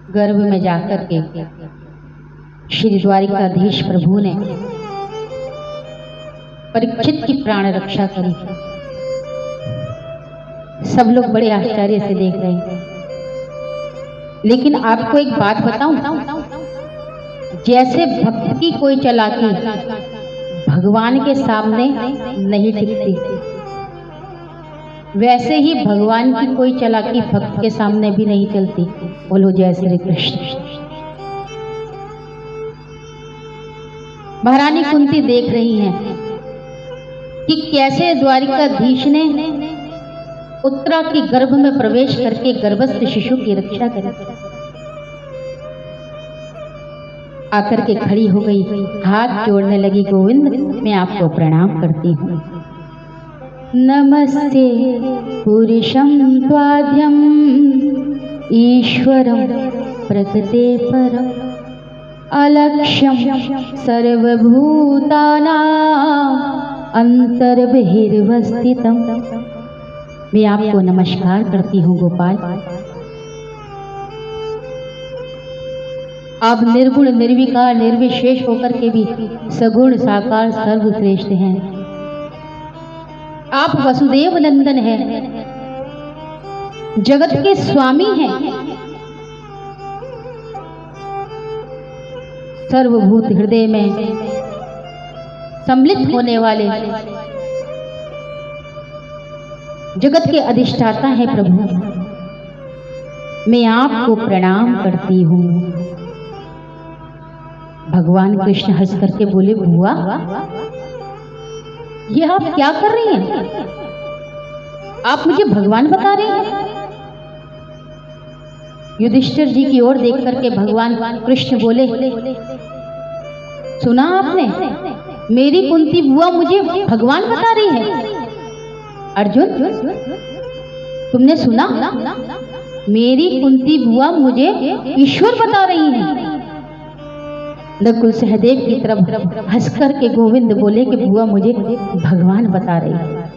गर्भ में जाकर के श्री द्वारिकाधीश प्रभु ने परीक्षित की प्राण रक्षा करी। सब लोग बड़े आश्चर्य से देख रहे हैं। लेकिन आपको एक बात बताऊं, जैसे भक्त की कोई चालाकी भगवान के सामने नहीं टिकती, वैसे ही भगवान की कोई चालाकी भक्त के सामने भी नहीं चलती। बोलो जय श्री कृष्ण। महारानी कुंती देख रही हैं कि कैसे द्वारिकाधीश ने उत्तरा के गर्भ में प्रवेश करके गर्भस्थ शिशु की रक्षा करी। आकर के खड़ी हो गई, हाथ जोड़ने लगी। गोविंद, मैं आपको प्रणाम करती हूँ। नमस्ते पुरुषं त्वाद्यं ईश्वरं प्रकृते परम् अलक्ष्यं सर्वभूतानां अंतर्बहिर्वस्थितम्। मैं आपको नमस्कार करती हूँ गोपाल। आप निर्गुण निर्विकार निर्विशेष होकर के भी सगुण साकार सर्वश्रेष्ठ हैं। आप वसुदेव नंदन हैं, जगत के स्वामी हैं, सर्वभूत हृदय में सम्मिलित होने वाले जगत के अधिष्ठाता है प्रभु। मैं आपको प्रणाम करती हूँ। भगवान कृष्ण हंस करके बोले, बुआ ये आप क्या कर रही हैं? आप मुझे भगवान बता रहे हैं? युधिष्ठिर जी की ओर देख करके भगवान कृष्ण बोले, सुना आपने? मेरी कुंती बुआ मुझे भगवान बता रही है। अर्जुन, तुमने सुना? मेरी कुंती बुआ मुझे ईश्वर बता रही है। नकुल सहदेव की तरफ हंस करके गोविंद बोले कि बुआ मुझे भगवान बता रही है।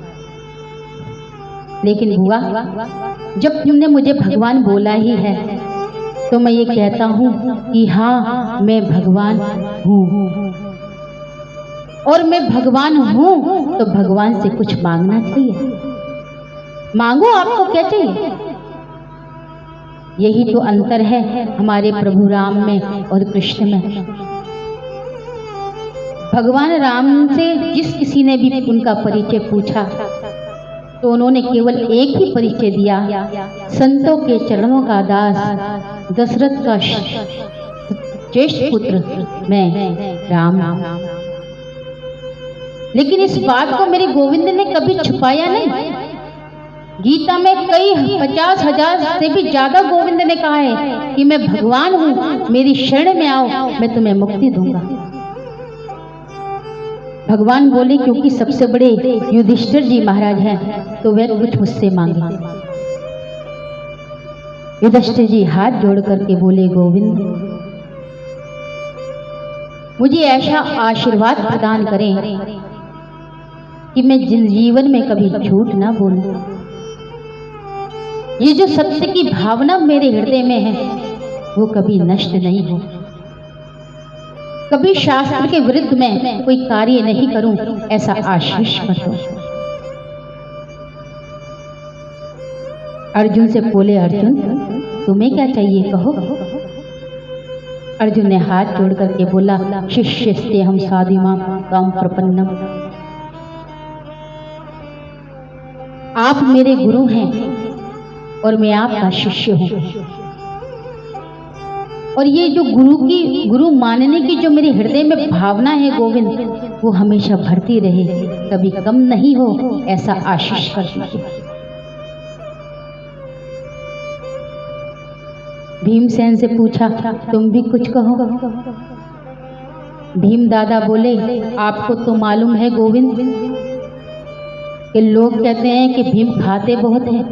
लेकिन बुआ, जब तुमने मुझे भगवान बोला ही है तो मैं ये कहता हूँ कि हाँ, मैं भगवान हूँ। और मैं भगवान हूँ तो भगवान से कुछ मांगना चाहिए। मांगो, आपको क्या चाहिए? यही तो अंतर है हमारे प्रभु राम में और कृष्ण में। भगवान राम से जिस किसी ने भी उनका परिचय पूछा तो उन्होंने केवल एक ही परिचय दिया, संतों के चरणों का दास, दशरथ का ज्येष्ठ पुत्र मैं राम। लेकिन इस बात को मेरे गोविंद ने कभी छुपाया नहीं। गीता में कई 50,000 से भी ज्यादा गोविंद ने कहा है कि मैं भगवान हूँ, मेरी शरण में आओ, मैं तुम्हें मुक्ति दूंगा। भगवान बोले क्योंकि सबसे बड़े युधिष्ठिर जी महाराज हैं तो वह कुछ मुझसे मांगे। युधिष्ठिर जी हाथ जोड़ करके बोले, गोविंद मुझे ऐसा आशीर्वाद प्रदान करें कि मैं जीवन में कभी झूठ ना बोलूं। ये जो सत्य की भावना मेरे हृदय में है वो कभी नष्ट नहीं हो। कभी शास्त्र के विरुद्ध में कोई कार्य नहीं करूं, ऐसा आशीष मत हो। अर्जुन से बोले, अर्जुन तुम्हें क्या चाहिए कहो। अर्जुन ने हाथ जोड़ करके बोला, शिष्यस्ते हम साधुमां काम प्रपन्नम। आप मेरे गुरु हैं और मैं आपका शिष्य हूं। और ये जो गुरु मानने की जो मेरे हृदय में भावना है गोविंद, वो हमेशा बढ़ती रहे, कभी कम नहीं हो, ऐसा आशीष कर दीजिए। भीमसेन से पूछा, तुम भी कुछ कहो। भीम दादा बोले, आपको तो मालूम है गोविंद कि लोग कहते हैं कि भीम खाते बहुत हैं।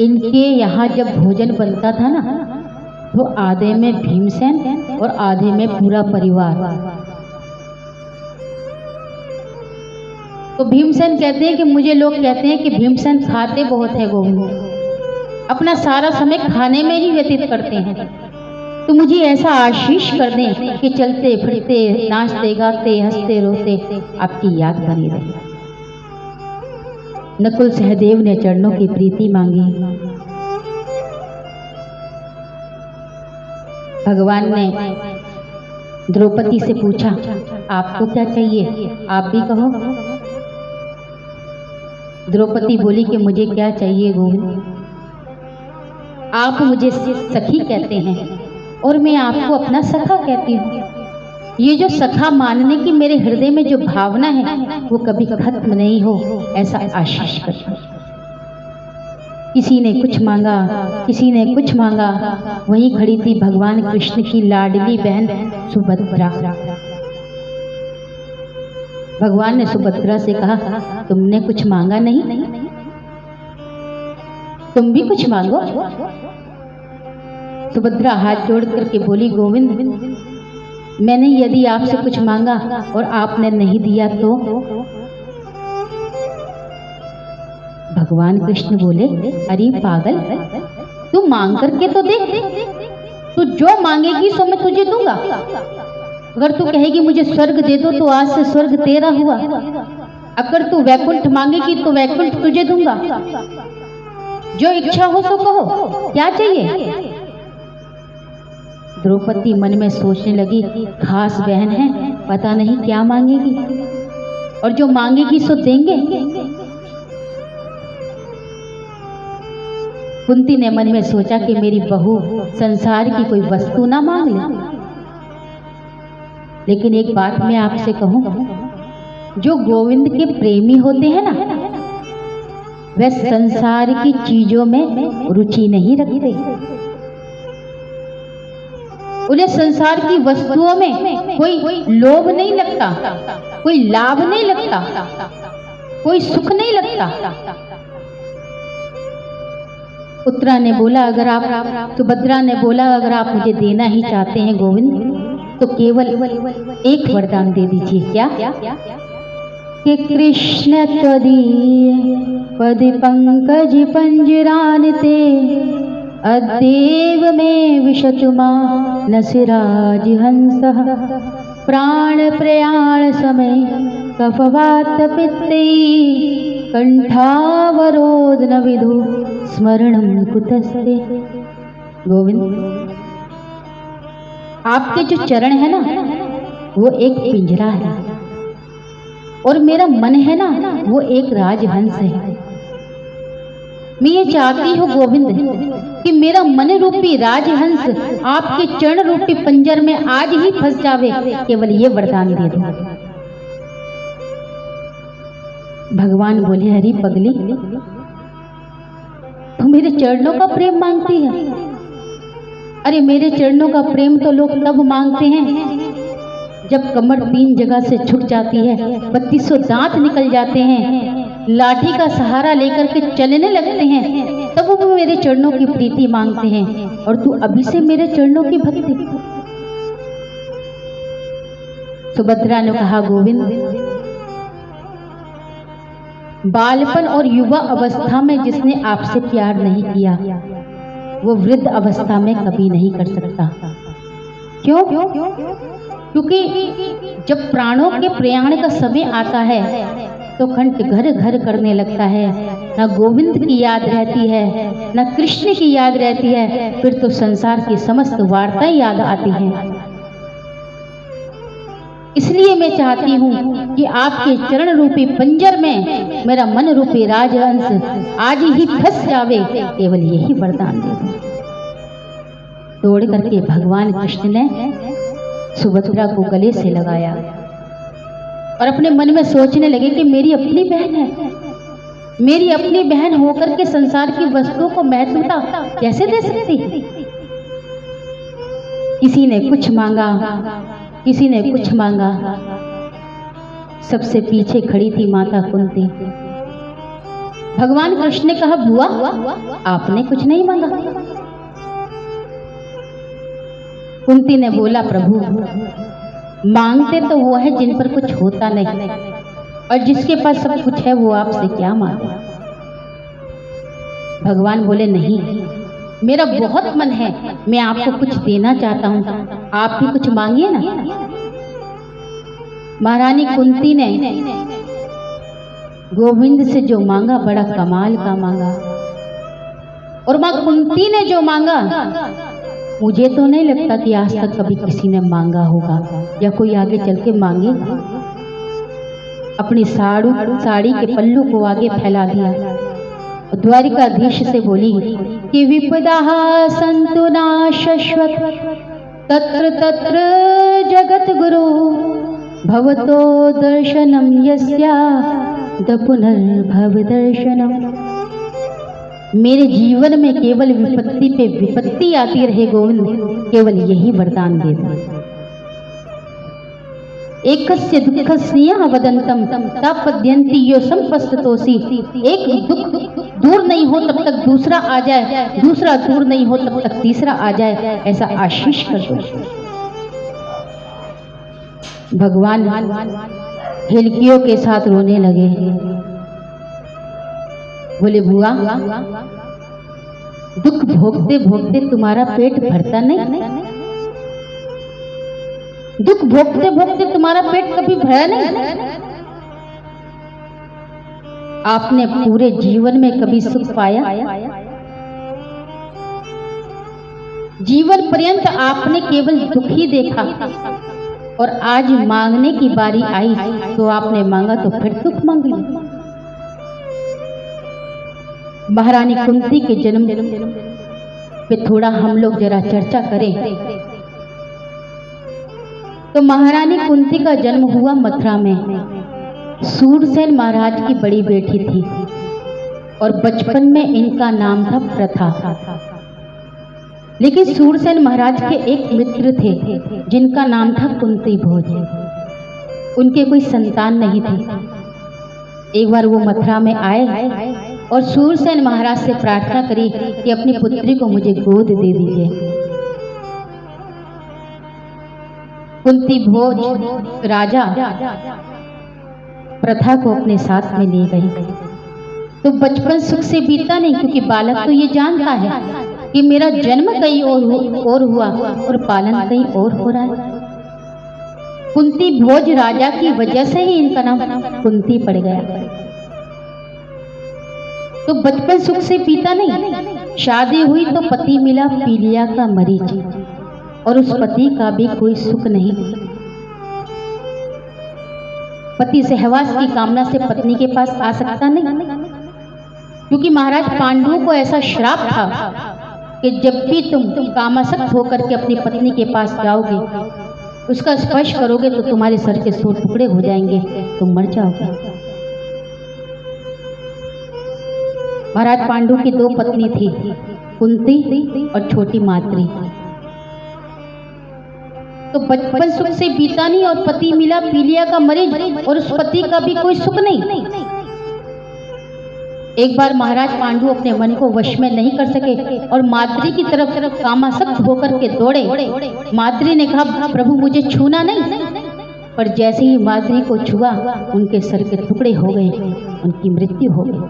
इनके यहाँ जब भोजन बनता था ना तो आधे में भीमसेन और आधे में पूरा परिवार। तो भीमसेन कहते हैं कि मुझे लोग कहते हैं कि भीमसेन खाते बहुत है गोविंद। अपना सारा समय खाने में ही व्यतीत करते हैं, तो मुझे ऐसा आशीष कर दें कि चलते फिरते, नाचते गाते, हंसते रोते आपकी याद बनी रहे। नकुल सहदेव ने चरणों की प्रीति मांगी। भगवान ने द्रौपदी से पूछा, आपको क्या चाहिए, आप भी कहो। द्रौपदी बोली कि मुझे क्या चाहिए गोविंद, आप मुझे सखी कहते हैं और मैं आपको अपना सखा कहती हूँ। ये जो सखा मानने की मेरे हृदय में जो भावना है वो कभी खत्म नहीं हो, ऐसा आशीष करता। किसी ने कुछ मांगा, किसी ने कुछ मांगा। वहीं खड़ी थी भगवान कृष्ण की लाडली बहन सुभद्रा। भगवान ने सुभद्रा से कहा, तुमने कुछ मांगा नहीं, तुम भी कुछ मांगो। सुभद्रा हाथ जोड़ करके बोली, गोविंद मैंने यदि आपसे कुछ मांगा और आपने नहीं दिया तो? भगवान कृष्ण बोले, अरे पागल, तू मांग करके तो देख, तू जो मांगेगी सो मैं तुझे दूंगा। अगर तू कहेगी मुझे स्वर्ग दे दो तो आज से स्वर्ग तेरा हुआ। अगर तू वैकुंठ मांगेगी तो वैकुंठ तुझे दूंगा। जो इच्छा हो सो कहो, क्या चाहिए? द्रौपदी मन में सोचने लगी, खास बहन है, पता नहीं क्या मांगेगी, और जो मांगेगी सो देंगे। कुंती ने मन में सोचा कि मेरी बहू संसार की कोई वस्तु ना मांग ले। लेकिन एक बात मैं आपसे कहूं, जो गोविंद के प्रेमी होते हैं ना, वे संसार की चीजों में रुचि नहीं रखते। उन्हें संसार की वस्तुओं में कोई लोभ नहीं लगता, कोई लाभ नहीं लगता, कोई सुख नहीं लगता। उत्तरा ने बोला, अगर आप, सुभद्रा ने बोला, अगर आप मुझे देना ही चाहते हैं गोविंद तो केवल एक वरदान दे दीजिए। क्या? कि कृष्ण त्वदीय पद पंकज पंजरानते अद्यैव में विशतु मानसराज हंसः प्राण प्रयाण समय कफवात पित्तै कंठावरोध न विदु स्मरणं कुतस्ते। गोविंद, आपके जो चरण है ना वो एक पिंजरा है, और मेरा मन है ना वो एक राजहंस है। मैं ये चाहती हूँ गोविंद कि मेरा मन रूपी राजहंस आपके चरण रूपी पंजर में आज ही फंस जावे, केवल ये वरदान दे दो। भगवान बोले, हरी पगली, तू मेरे चरणों का प्रेम मांगती है? अरे मेरे चरणों का प्रेम तो लोग तब मांगते हैं जब कमर 3 जगह से झुक जाती है, 3200 दांत निकल जाते हैं, लाठी का सहारा लेकर के चलने लगते हैं, तब वो मेरे चरणों की प्रीति मांगते हैं। और तू अभी से मेरे चरणों की भक्ति। सुभद्रा ने कहा, गोविंद, बालपन और युवा अवस्था में जिसने आपसे प्यार नहीं किया वो वृद्ध अवस्था में कभी नहीं कर सकता। क्यों? क्योंकि जब प्राणों के प्रयाण का समय आता है तो कंठ घर घर करने लगता है। ना गोविंद की याद रहती है, ना कृष्ण की याद रहती है, फिर तो संसार की समस्त वार्ताएं याद आती हैं। इसलिए मैं चाहती हूँ कि आपके चरण रूपी पंजर में मेरा मन रूपी राजहंस आज ही फंस जावे, केवल यही वरदान दे दो। दौड़ करके भगवान कृष्ण ने सुभद्रा को गले से लगाया और अपने मन में सोचने लगे कि मेरी अपनी बहन है, मेरी अपनी बहन होकर के संसार की वस्तुओं को महत्वता कैसे दे सकती? किसी ने कुछ मांगा, किसी ने कुछ मांगा। सबसे पीछे खड़ी थी माता कुंती। भगवान कृष्ण ने कहा, बुआ आपने कुछ नहीं मांगा? कुंती ने बोला, प्रभु मांगते तो वो है जिन पर कुछ होता नहीं, और जिसके पास सब कुछ है वो आपसे क्या मांगे? भगवान बोले, नहीं, मेरा बहुत मन है, मैं आपको कुछ देना चाहता हूँ, आप भी कुछ मांगिए ना। महारानी कुंती ने गोविंद से जो मांगा बड़ा कमाल का मांगा, और मां कुंती ने जो मांगा मुझे तो नहीं लगता कि आज तक कभी किसी ने मांगा होगा या कोई आगे चल के मांगेगा। अपनी साड़ी के पल्लू को आगे फैला दिया, द्वारिकाधीश से बोली कि विपदा संतु न शश्वत तत्र तत्र जगत गुरु भवतो दर्शनम यस्या द पुनर्भव दर्शनम। मेरे जीवन में केवल विपत्ति पे विपत्ति आती रहे गोविंद, केवल यही वरदान दे दो। एकस्य दुःखस्य वदन्तम तापद्यन्ति यो संपस्ततोषि। एक दुख दूर नहीं हो तब तक दूसरा आ जाए, दूसरा दूर नहीं हो तब तक तीसरा आ जाए, ऐसा आशीष कर दो। भगवान हिलकियों के साथ रोने लगे। बोले बुआ, दुख भोगते भोगते तुम्हारा पेट भरता नहीं? दुख भोगते भोगते तुम्हारा पेट कभी भरा नहीं? आपने पूरे जीवन में कभी सुख पाया? जीवन पर्यंत आपने केवल दुख ही देखा, और आज मांगने की बारी आई तो आपने मांगा तो फिर दुख मांग लिया। महारानी कुंती के जन्म पे थोड़ा हम लोग जरा चर्चा करें तो महारानी कुंती का जन्म हुआ मथुरा में। सूरसेन महाराज की बड़ी बेटी थी और बचपन में इनका नाम था प्रथा। लेकिन सूरसेन महाराज के एक मित्र थे जिनका नाम था कुंती भोज। उनके कोई संतान नहीं थी। एक बार वो मथुरा में आए और सूरसेन महाराज से प्रार्थना करी कि अपनी पुत्री को मुझे गोद दे दीजिए। कुंती भोज राजा प्रथा को अपने साथ में ले गई। तो बचपन सुख से बीता नहीं, क्योंकि बालक तो ये जानता है कि मेरा जन्म कहीं और हुआ और पालन कहीं और हो रहा है। कुंती भोज राजा की वजह से ही इनका नाम कुंती पड़ गया। तो बचपन सुख से बीता नहीं। शादी हुई तो पति मिला पीलिया का मरीज, और उस पति का भी कोई सुख नहीं। पति सहवास की कामना से पत्नी के पास आ सकता नहीं, क्योंकि महाराज पांडवों को ऐसा श्राप था कि जब भी तुम कामासक्त होकर के अपनी पत्नी के पास जाओगे, उसका स्पर्श करोगे तो तुम्हारे सर के 100 टुकड़े हो जाएंगे, तुम मर जाओगे। महाराज पांडु की 2 पत्नी थी, कुंती और छोटी माद्री। तो बचपन सुख से बीता नहीं और पति मिला पीलिया का मरीज, और उस पति का भी कोई सुख नहीं। एक बार महाराज पांडु अपने मन को वश में नहीं कर सके और माद्री की तरफ कामासक्त होकर के दौड़े। माद्री ने कहा, प्रभु मुझे छूना नहीं। पर जैसे ही माद्री को छुआ, उनके सर के टुकड़े हो गए, उनकी मृत्यु हो गई।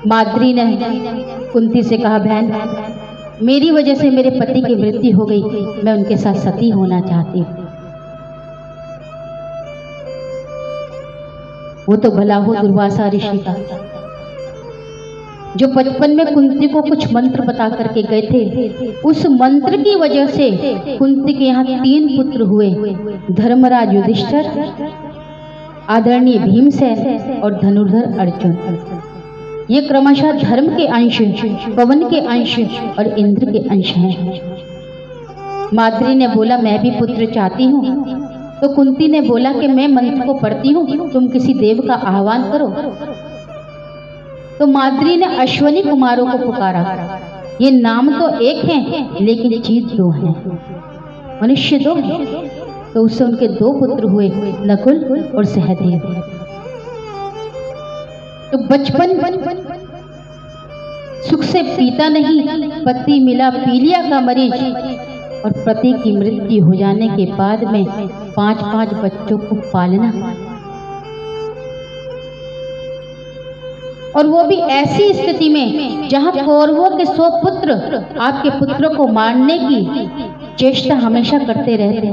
माद्री ने कुंती से कहा, बहन मेरी वजह से मेरे पति की मृत्यु हो गई, मैं उनके साथ सती होना चाहती हूँ। वो तो भला हो दुर्वासा ऋषि का, जो बचपन में कुंती को कुछ मंत्र बता करके गए थे। उस मंत्र की वजह से कुंती के यहाँ 3 पुत्र हुए, धर्मराज युधिष्ठिर, आदरणीय भीमसेन और धनुर्धर अर्जुन। ये क्रमशः धर्म के अंश, पवन के अंश और इंद्र के अंश हैं। माद्री ने बोला, मैं भी पुत्र चाहती हूँ। तो कुंती ने बोला कि मैं मंत्र को पढ़ती हूँ, तुम किसी देव का आह्वान करो। तो माद्री ने अश्वनी कुमारों को पुकारा। ये नाम तो एक है लेकिन चीज 2 हैं, मनुष्य 2 हैं। तो उससे उनके 2 पुत्र हुए, नकुल और सहदेव। तो बचपन सुख से बीता नहीं, पति मिला पीलिया का मरीज, और पति की मृत्यु हो जाने के बाद में 5-5 बच्चों को पालना। और वो भी ऐसी स्थिति में जहां कौरवों के 100 पुत्र आपके पुत्रों को मारने की चेष्टा हमेशा करते रहते।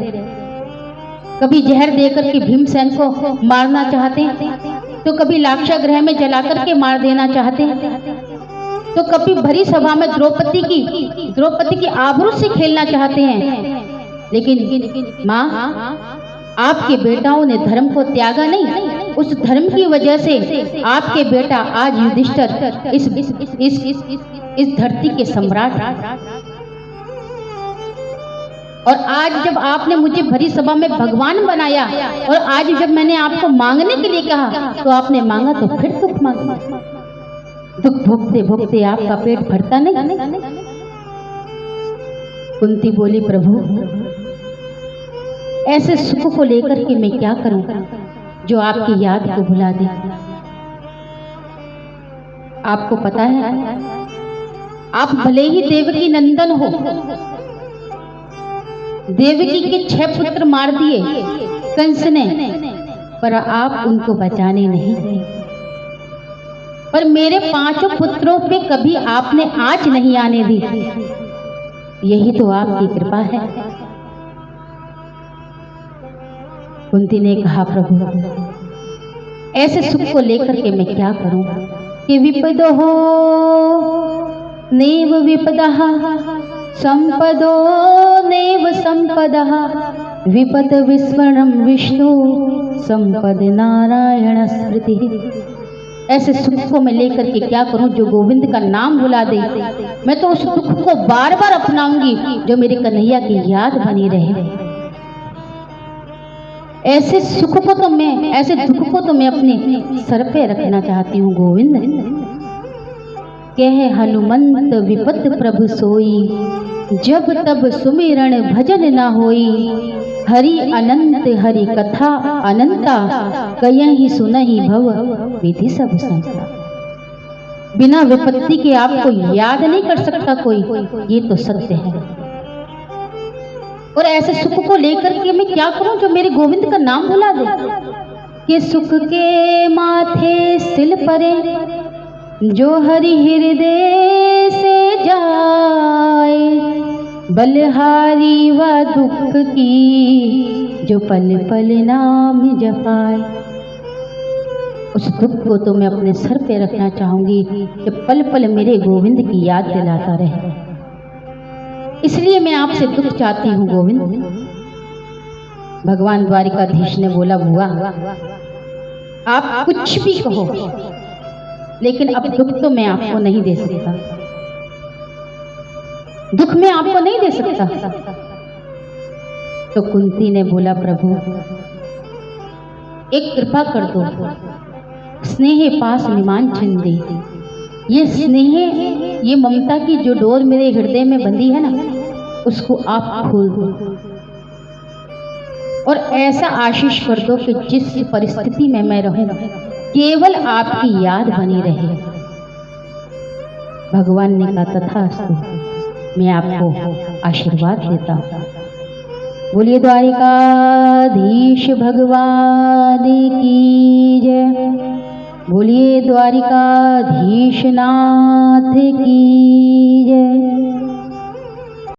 कभी जहर देकर के भीमसेन को मारना चाहते, तो कभी लाक्षागृह में जलाकर के मार देना चाहते, तो कभी भरी सभा में द्रौपदी की आबरू से खेलना चाहते हैं। लेकिन माँ, आपके बेटाओं ने धर्म को त्यागा नहीं। उस धर्म की वजह से आपके बेटा आज युधिष्ठिर इस धरती के सम्राट। और आज जब आपने मुझे भरी सभा में भगवान बनाया, और आज जब मैंने आपको मांगने के लिए कहा, तो आपने मांगा तो फिर दुख मांगा। दुख भोगते भोगते आपका पेट भरता नहीं। कुंती बोली, प्रभु ऐसे सुख को लेकर के मैं क्या करूं जो आपकी याद को भुला दे। आपको पता है, आप भले ही देवकी नंदन हो, देवकी के 6 पुत्र मार दिए कंस ने, पर आप उनको बचाने नहीं गए। पर मेरे 5 पुत्रों पे कभी आपने आंच नहीं आने दी। यही तो आपकी कृपा है। कुंती ने कहा, प्रभु ऐसे सुख को लेकर के मैं क्या करूं कि विपदो हो नैव विपदः संपदो नैव संपदः विपद विस्मरणं विष्णु संपद नारायण स्मृति। ऐसे सुख को मैं लेकर के क्या करूं जो गोविंद का नाम भुला दे। मैं तो उस दुख को बार बार अपनाऊंगी जो मेरे कन्हैया की याद बनी रहे। ऐसे सुख को तो मैं, ऐसे दुख को तो मैं अपने सर पे रखना चाहती हूँ गोविंद। कहे हनुमंत विपत प्रभु सोई, जब तब सुमिरन भजन न होई। हरि अनंत हरि कथा अनंता, कयहि सुनहि भव विधि सब संस्था। बिना विपत्ति के आपको याद नहीं कर सकता कोई, ये तो सत्य है। और ऐसे सुख को लेकर के मैं क्या करूं जो मेरे गोविंद का नाम भुला दे। कि सुख के माथे सिल परे, जो हरि हृदय से जाए। बलहारी व दुख की, जो पल पल नाम जपाए। उस दुख को तो मैं अपने सर पे रखना चाहूंगी कि पल पल मेरे गोविंद की याद दिलाता रहे। इसलिए मैं आपसे दुख चाहती हूँ गोविंद। भगवान द्वारिकाधीश ने बोला, बुआ आप कुछ भी कहो, लेकिन अब दुख तो मैं आपको नहीं दे सकता। दुख मैं आपको नहीं दे सकता। तो कुंती ने बोला, प्रभु एक कृपा कर दो। स्नेह पास निमान छिंदी। ये स्नेह, ये ममता की जो डोर मेरे हृदय में बंधी है ना, उसको आप खोल दो। और ऐसा आशीष कर दो कि जिस परिस्थिति में मैं रहूं, केवल आपकी याद बनी रहे। भगवान ने कहा, तथास्तु, मैं आपको आशीर्वाद देता हूं। बोलिए द्वारिकाधीश भगवान की जय। बोलिए द्वारिकाधीश नाथ की जय।